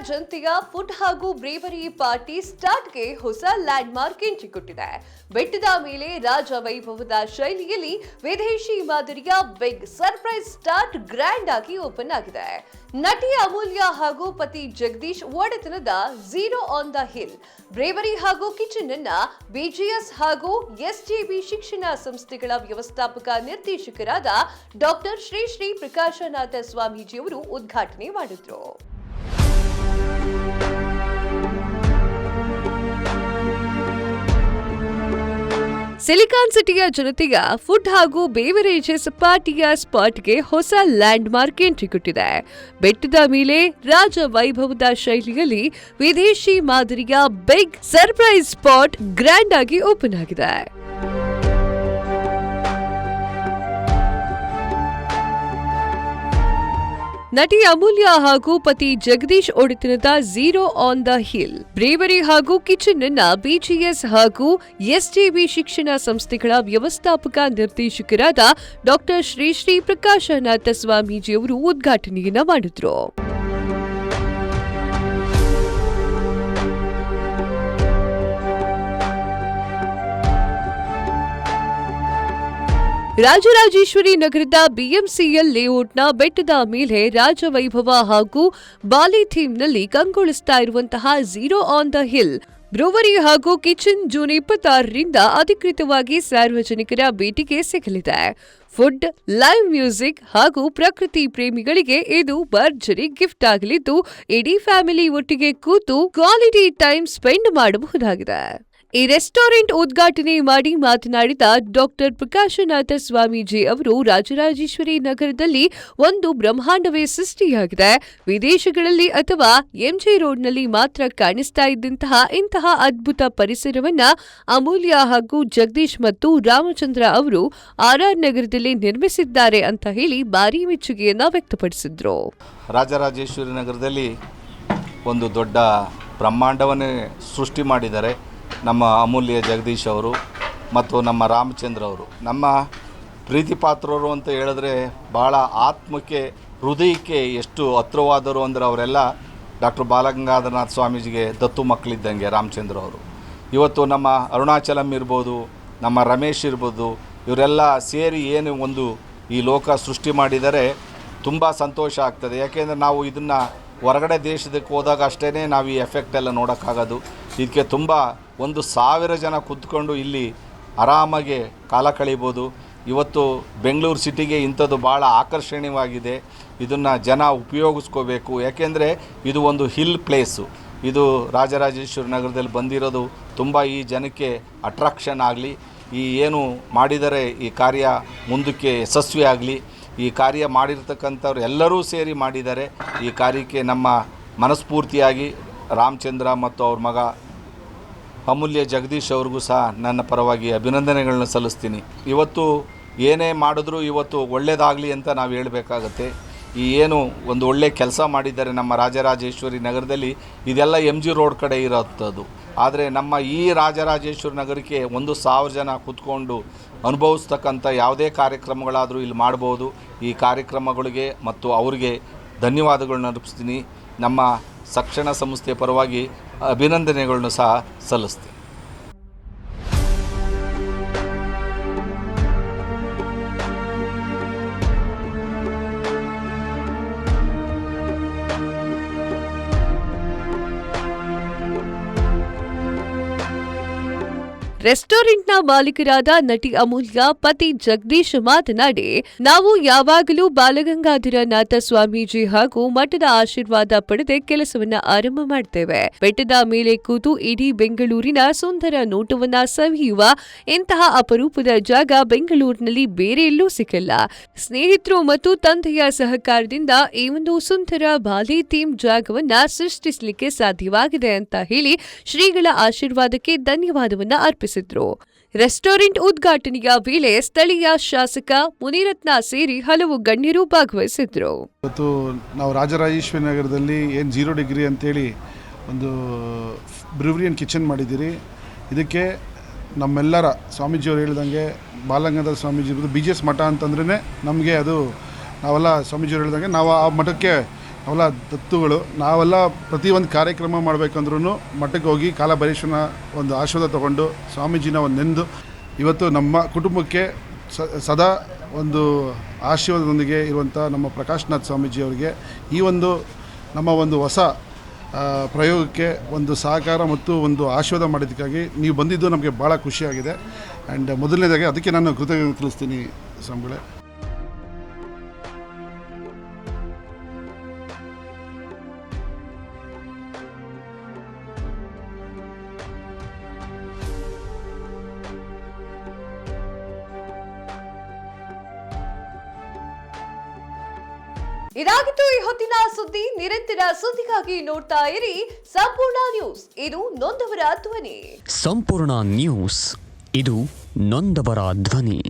ಜನತೆಯ ಫುಡ್ ಹಾಗೂ bravery party ಸ್ಟಾರ್ಟ್ಗೆ ಹೊಸ ಲ್ಯಾಂಡ್ ಮಾರ್ಕ್ ಎಂಟ್ರಿ ಕೊಟ್ಟಿದೆ. ಬೆಟ್ಟದ ಮೇಲೆ ರಾಜ ವೈಭವದ ಶೈಲಿಯಲ್ಲಿ ವಿದೇಶಿ ಮಾದರಿಯ ಬಿಗ್ ಸರ್ಪ್ರೈಸ್ ಸ್ಟಾರ್ಟ್ ಗ್ರ್ಯಾಂಡ್ ಆಗಿ ಓಪನ್ ಆಗಿದೆ. ನಟಿ ಅಮೂಲ್ಯ ಹಾಗೂ ಪತಿ ಜಗದೀಶ್ ಒಡೆತನದ zero on the hill bravery ಹಾಗೂ ಕಿಚನ್ ಅನ್ನ ಬಿಜಿಎಸ್ ಹಾಗೂ ಎಸ್ಜೆಬಿ ಶಿಕ್ಷಣ ಸಂಸ್ಥೆಗಳ ವ್ಯವಸ್ಥಾಪಕ ನಿರ್ದೇಶಕರಾದ ಡಾಕ್ಟರ್ ಶ್ರೀ ಶ್ರೀ ಪ್ರಕಾಶನಾಥ ಸ್ವಾಮೀಜಿಯವರು ಉದ್ಘಾಟನೆ ಮಾಡಿದ್ರು. ಸಿಲಿಕಾನ್ ಸಿಟಿಯ ಜನತೆಯ ಫುಡ್ ಹಾಗೂ ಬೇವರೇಜಸ್ ಪಾರ್ಟಿಯ ಸ್ಪಾಟ್ಗೆ ಹೊಸ ಲ್ಯಾಂಡ್ ಮಾರ್ಕ್ ಎಂಟ್ರಿ ಕೊಟ್ಟಿದೆ. ಬೆಟ್ಟದ ಮೇಲೆ ರಾಜ ವೈಭವದ ಶೈಲಿಯಲ್ಲಿ ವಿದೇಶಿ ಮಾದರಿಯ ಬಿಗ್ ಸರ್ಪ್ರೈಸ್ ಸ್ಪಾಟ್ ಗ್ರ್ಯಾಂಡ್ ಆಗಿ ಓಪನ್ ಆಗಿದೆ. ನಟಿ ಅಮೂಲ್ಯ ಹಾಗೂ ಪತಿ ಜಗದೀಶ್ ಒಡೆತನದ zero on the hill bravery ಹಾಗೂ ಕಿಚನ್ ಅನ್ನ ಬಿಜಿಎಸ್ ಹಾಗೂ ಎಸ್ಜೆಬಿ ಶಿಕ್ಷಣ ಸಂಸ್ಥೆಗಳ ವ್ಯವಸ್ಥಾಪಕ ನಿರ್ದೇಶಕರಾದ ಡಾಕ್ಟರ್ ಶ್ರೀ ಶ್ರೀ ಪ್ರಕಾಶನಾಥ ಸ್ವಾಮೀಜಿಯವರು ಉದ್ಘಾಟನೆಯನ್ನ ಮಾಡಿದ್ರು. ರಾಜರಾಜೇಶ್ವರಿ ನಗರದ ಬಿಎಂಸಿಎಲ್ ಲೇಔಟ್ನ ಬೆಟ್ಟದ ಮೇಲೆ ರಾಜವೈಭವ ಹಾಗೂ ಬಾಲಿ ಥೀಮ್ನಲ್ಲಿ ಕಂಗೊಳಿಸ್ತಾ ಇರುವಂತಹ zero on the hill brewery ಹಾಗೂ ಕಿಚನ್ ಜೂನ್ 26ರಿಂದ ಅಧಿಕೃತವಾಗಿ ಸಾರ್ವಜನಿಕರ ಭೇಟಿಗೆ ಸಿಗಲಿದೆ. ಫುಡ್, ಲೈವ್ ಮ್ಯೂಸಿಕ್ ಹಾಗೂ ಪ್ರಕೃತಿ ಪ್ರೇಮಿಗಳಿಗೆ ಇದು ಭರ್ಜರಿ ಗಿಫ್ಟ್ ಆಗಲಿದ್ದು ಇಡೀ ಫ್ಯಾಮಿಲಿ ಒಟ್ಟಿಗೆ ಕೂತು ಕ್ವಾಲಿಟಿ ಟೈಮ್ ಸ್ಪೆಂಡ್ ಮಾಡಬಹುದಾಗಿದೆ. ಈ ರೆಸ್ಟೋರೆಂಟ್ ಉದ್ಘಾಟನೆ ಮಾಡಿ ಮಾತನಾಡಿದ ಡಾಕ್ಟರ್ ಪ್ರಕಾಶನಾಥ ಸ್ವಾಮೀಜಿ ಅವರು, ರಾಜರಾಜೇಶ್ವರಿ ನಗರದಲ್ಲಿ ಒಂದು ಬ್ರಹ್ಮಾಂಡವೇ ಸೃಷ್ಟಿಯಾಗಿದೆ. ವಿದೇಶಗಳಲ್ಲಿ ಅಥವಾ ಎಂಜಿ ರೋಡ್ನಲ್ಲಿ ಮಾತ್ರ ಕಾಣಿಸ್ತಾ ಇಂತಹ ಅದ್ಭುತ ಪರಿಸರವನ್ನ ಅಮೂಲ್ಯ ಹಾಗೂ ಜಗದೀಶ್ ಮತ್ತು ರಾಮಚಂದ್ರ ಅವರು ಆರ್ಆರ್ ನಗರದಲ್ಲಿ ನಿರ್ಮಿಸಿದ್ದಾರೆ ಅಂತ ಹೇಳಿ ಭಾರಿ ಮೆಚ್ಚುಗೆಯನ್ನ ವ್ಯಕ್ತಪಡಿಸಿದ್ರು. ರಾಜರಾಜೇಶ್ವರಿ ನಗರದಲ್ಲಿ ಒಂದು ದೊಡ್ಡ ಬ್ರಹ್ಮಾಂಡವನ್ನೇ ಸೃಷ್ಟಿ ಮಾಡಿದ್ದಾರೆ ನಮ್ಮ ಅಮೂಲ್ಯ ಜಗದೀಶ್ ಅವರು ಮತ್ತು ನಮ್ಮ ರಾಮಚಂದ್ರ ಅವರು. ನಮ್ಮ ಪ್ರೀತಿ ಪಾತ್ರರು ಅಂತ ಹೇಳಿದ್ರೆ ಭಾಳ ಆತ್ಮಕ್ಕೆ ಹೃದಯಕ್ಕೆ ಎಷ್ಟು ಹತ್ರವಾದರು ಅಂದರೆ ಅವರೆಲ್ಲ ಡಾಕ್ಟರ್ ಬಾಲಗಂಗಾಧರನಾಥ ಸ್ವಾಮೀಜಿಗೆ ದತ್ತು ಮಕ್ಕಳಿದ್ದಂಗೆ ರಾಮಚಂದ್ರ ಅವರು. ಇವತ್ತು ನಮ್ಮ ಅರುಣಾಚಲಂ ಇರ್ಬೋದು, ನಮ್ಮ ರಮೇಶ್ ಇರ್ಬೋದು, ಇವರೆಲ್ಲ ಸೇರಿ ಏನು ಒಂದು ಈ ಲೋಕ ಸೃಷ್ಟಿ ಮಾಡಿದರೆ ತುಂಬ ಸಂತೋಷ ಆಗ್ತದೆ. ಯಾಕೆಂದರೆ ನಾವು ಇದನ್ನು ಹೊರಗಡೆ ದೇಶದಕ್ಕೆ ಹೋದಾಗ ಅಷ್ಟೇ ನಾವು ಈ ಎಫೆಕ್ಟ್ ಎಲ್ಲ ನೋಡೋಕ್ಕಾಗೋದು. ಇದಕ್ಕೆ ತುಂಬ 1,000 ಜನ ಕೂತ್ಕೊಂಡು ಇಲ್ಲಿ ಆರಾಮಾಗಿ ಕಾಲ ಕಳೀಬೋದು. ಇವತ್ತು ಬೆಂಗಳೂರು ಸಿಟಿಗೆ ಇಂಥದ್ದು ಭಾಳ ಆಕರ್ಷಣೀಯವಾಗಿದೆ. ಇದನ್ನು ಜನ ಉಪಯೋಗಿಸ್ಕೋಬೇಕು. ಯಾಕೆಂದರೆ ಇದು ಒಂದು ಹಿಲ್ ಪ್ಲೇಸು. ಇದು ರಾಜರಾಜೇಶ್ವರಿ ನಗರದಲ್ಲಿ ಬಂದಿರೋದು ತುಂಬ ಈ ಜನಕ್ಕೆ ಅಟ್ರಾಕ್ಷನ್ ಆಗಲಿ, ಈ ಏನು ಮಾಡಿದರೆ ಈ ಕಾರ್ಯ ಮುಂದಕ್ಕೆ ಯಶಸ್ವಿ ಆಗಲಿ. ಈ ಕಾರ್ಯ ಮಾಡಿರ್ತಕ್ಕಂಥವ್ರು ಎಲ್ಲರೂ ಸೇರಿ ಮಾಡಿದ್ದಾರೆ. ಈ ಕಾರ್ಯಕ್ಕೆ ನಮ್ಮ ಮನಸ್ಫೂರ್ತಿಯಾಗಿ ರಾಮಚಂದ್ರ ಮತ್ತು ಅವ್ರ ಮಗ ಅಮೂಲ್ಯ ಜಗದೀಶ್ ಅವ್ರಿಗೂ ಸಹ ನನ್ನ ಪರವಾಗಿ ಅಭಿನಂದನೆಗಳನ್ನ ಸಲ್ಲಿಸ್ತೀನಿ. ಇವತ್ತು ಏನೇ ಮಾಡಿದ್ರೂ ಇವತ್ತು ಒಳ್ಳೆಯದಾಗಲಿ ಅಂತ ನಾವು ಹೇಳಬೇಕಾಗತ್ತೆ. ಈ ಏನು ಒಂದು ಒಳ್ಳೆ ಕೆಲಸ ಮಾಡಿದ್ದಾರೆ ನಮ್ಮ ರಾಜರಾಜೇಶ್ವರಿ ನಗರದಲ್ಲಿ, ಇದೆಲ್ಲ MG ರೋಡ್ ಕಡೆ ಇರೋಂಥದ್ದು. ಆದರೆ ನಮ್ಮ ಈ ರಾಜರಾಜೇಶ್ವರಿ ನಗರಕ್ಕೆ 1,000 ಜನ ಕೂತ್ಕೊಂಡು ಅನುಭವಿಸ್ತಕ್ಕಂಥ ಯಾವುದೇ ಕಾರ್ಯಕ್ರಮಗಳಾದರೂ ಇಲ್ಲಿ ಮಾಡ್ಬೋದು. ಈ ಕಾರ್ಯಕ್ರಮಗಳಿಗೆ ಮತ್ತು ಅವರಿಗೆ ಧನ್ಯವಾದಗಳನ್ನ ಅರ್ಪಿಸ್ತೀನಿ. ನಮ್ಮ ಶಿಕ್ಷಣ ಸಂಸ್ಥೆ ಪರವಾಗಿ ಅಭಿನಂದನೆಗಳನ್ನು ಸಹ ಸಲ್ಲಿಸ್ತೀನಿ. ರೆಸ್ಟೋರೆಂಟ್ನ ಮಾಲೀಕರಾದ ನಟಿ ಅಮೂಲ್ಯ, ಪತಿ ಜಗದೀಶ್ ಮಾತನಾಡಿ, ನಾವು ಯಾವಾಗಲೂ ಬಾಲಗಂಗಾಧರನಾಥ ಸ್ವಾಮೀಜಿ ಹಾಗೂ ಮಠದ ಆಶೀರ್ವಾದ ಪಡೆದೇ ಕೆಲಸವನ್ನ ಆರಂಭ ಮಾಡ್ತೇವೆ. ಬೆಟ್ಟದ ಮೇಲೆ ಕೂತು ಇಡೀ ಬೆಂಗಳೂರಿನ ಸುಂದರ ನೋಟವನ್ನ ಸವಿಯುವ ಇಂತಹ ಅಪರೂಪದ ಜಾಗ ಬೆಂಗಳೂರಿನಲ್ಲಿ ಬೇರೆ ಎಲ್ಲೂ ಸಿಗಲ್ಲ. ಸ್ನೇಹಿತರು ಮತ್ತು ತಂದೆಯ ಸಹಕಾರದಿಂದ ಈ ಒಂದು ಸುಂದರ ಬಾಲಿ ಥೀಮ್ ಜಾಗವನ್ನ ಸೃಷ್ಟಿಸಲಿಕ್ಕೆ ಸಾಧ್ಯವಾಗಿದೆ ಅಂತ ಹೇಳಿ ಶ್ರೀಗಳ ಆಶೀರ್ವಾದಕ್ಕೆ ಧನ್ಯವಾದವನ್ನ ಅರ್ಪಿಸಿದರು. ರೆಸ್ಟೋರೆಂಟ್ ಉದ್ಘಾಟನೆಯ ವೇಳೆ ಸ್ಥಳೀಯ ಶಾಸಕ ಮುನಿರತ್ನ ಸೇರಿ ಹಲವು ಗಣ್ಯರು ಭಾಗವಹಿಸಿದ್ರು. ಇವತ್ತು ನಾವು ರಾಜರಾಜೇಶ್ವರಿ ನಗರದಲ್ಲಿ ಏನು 0 ಡಿಗ್ರಿ ಅಂತೇಳಿ ಒಂದು ಬ್ರೂವರಿ ಆ್ಯಂಡ್ ಕಿಚನ್ ಮಾಡಿದ್ದೀರಿ. ಇದಕ್ಕೆ ನಮ್ಮೆಲ್ಲರ ಸ್ವಾಮೀಜಿಯವರು ಹೇಳಿದಂಗೆ ಬಾಲಗಂಗಾಧರ ಸ್ವಾಮೀಜಿ BGS ಮಠ ಅಂತಂದ್ರೇ ನಮಗೆ ಅದು ನಾವೆಲ್ಲ ಸ್ವಾಮೀಜಿಯವರು ಹೇಳಿದಂಗೆ ನಾವು ಆ ಮಠಕ್ಕೆ ಅವೆಲ್ಲ ದತ್ತುಗಳು. ನಾವೆಲ್ಲ ಪ್ರತಿಯೊಂದು ಕಾರ್ಯಕ್ರಮ ಮಾಡಬೇಕಂದ್ರೂ ಮಠಕ್ಕೆ ಹೋಗಿ ಕಾಲಭೈರೇಶ್ವರನ ಒಂದು ಆಶೀರ್ವಾದ ತೊಗೊಂಡು ಸ್ವಾಮೀಜಿನ ಒಂದು ನೆಂದು ಇವತ್ತು ನಮ್ಮ ಕುಟುಂಬಕ್ಕೆ ಸದಾ ಒಂದು ಆಶೀರ್ವಾದದೊಂದಿಗೆ ಇರುವಂಥ ನಮ್ಮ ಪ್ರಕಾಶ್ನಾಥ್ ಸ್ವಾಮೀಜಿ ಅವರಿಗೆ ಈ ಒಂದು ನಮ್ಮ ಒಂದು ಹೊಸ ಪ್ರಯೋಗಕ್ಕೆ ಒಂದು ಸಹಕಾರ ಮತ್ತು ಒಂದು ಆಶೀರ್ವಾದ ಮಾಡೋದಕ್ಕಾಗಿ ನೀವು ಬಂದಿದ್ದು ನಮಗೆ ಭಾಳ ಖುಷಿಯಾಗಿದೆ. ಆ್ಯಂಡ್ ಮೊದಲನೇದಾಗಿ ಅದಕ್ಕೆ ನಾನು ಕೃತಜ್ಞತೆ ತಿಳಿಸ್ತೀನಿ ಸ್ವಾಮಿಗಳೇ. ಇದಾಗಿತ್ತು ಈ ಹೊತ್ತಿನ ಸುದ್ದಿ. ನಿರಂತರ ಸುದ್ದಿಗಾಗಿ ನೋಡ್ತಾ ಇರಿ ಸಂಪೂರ್ಣ ನ್ಯೂಸ್. ಇದು ನೊಂದವರ ಧ್ವನಿ. ಸಂಪೂರ್ಣ ನ್ಯೂಸ್, ಇದು ನೊಂದವರ ಧ್ವನಿ.